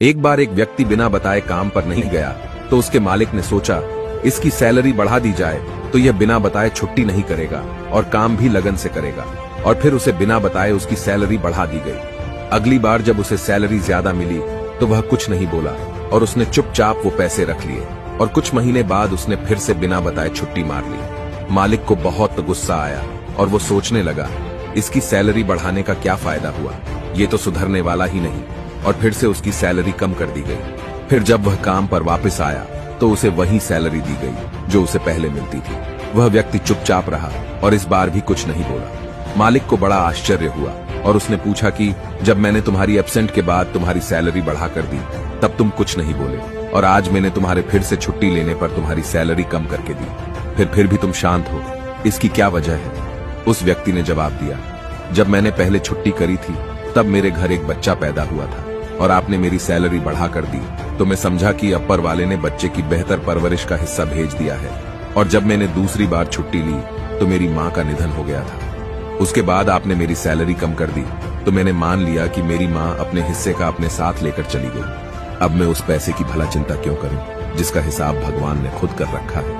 एक बार एक व्यक्ति बिना बताए काम पर नहीं गया तो उसके मालिक ने सोचा इसकी सैलरी बढ़ा दी जाए तो यह बिना बताए छुट्टी नहीं करेगा और काम भी लगन से करेगा। और फिर उसे बिना बताए उसकी सैलरी बढ़ा दी गई। अगली बार जब उसे सैलरी ज्यादा मिली तो वह कुछ नहीं बोला और उसने चुपचाप वो पैसे रख लिए। और कुछ महीने बाद उसने फिर से बिना बताए छुट्टी मार ली। मालिक को बहुत गुस्सा आया और वो सोचने लगा इसकी सैलरी बढ़ाने का क्या फायदा हुआ, ये तो सुधरने वाला ही नहीं। और फिर से उसकी सैलरी कम कर दी गई। फिर जब वह काम पर वापस आया तो उसे वही सैलरी दी गई जो उसे पहले मिलती थी। वह व्यक्ति चुपचाप रहा और इस बार भी कुछ नहीं बोला। मालिक को बड़ा आश्चर्य हुआ और उसने पूछा कि जब मैंने तुम्हारी एब्सेंट के बाद तुम्हारी सैलरी बढ़ा कर दी तब तुम कुछ नहीं बोले, और आज मैंने तुम्हारे फिर से छुट्टी लेने पर तुम्हारी सैलरी कम करके दी, फिर भी तुम शांत हो, इसकी क्या वजह है? उस व्यक्ति ने जवाब दिया, जब मैंने पहले छुट्टी करी थी तब मेरे घर एक बच्चा पैदा हुआ था और आपने मेरी सैलरी बढ़ा कर दी तो मैं समझा कि अपर वाले ने बच्चे की बेहतर परवरिश का हिस्सा भेज दिया है। और जब मैंने दूसरी बार छुट्टी ली तो मेरी माँ का निधन हो गया था। उसके बाद आपने मेरी सैलरी कम कर दी तो मैंने मान लिया कि मेरी माँ अपने हिस्से का अपने साथ लेकर चली गई। अब मैं उस पैसे की भला चिंता क्यों करूं जिसका हिसाब भगवान ने खुद कर रखा है।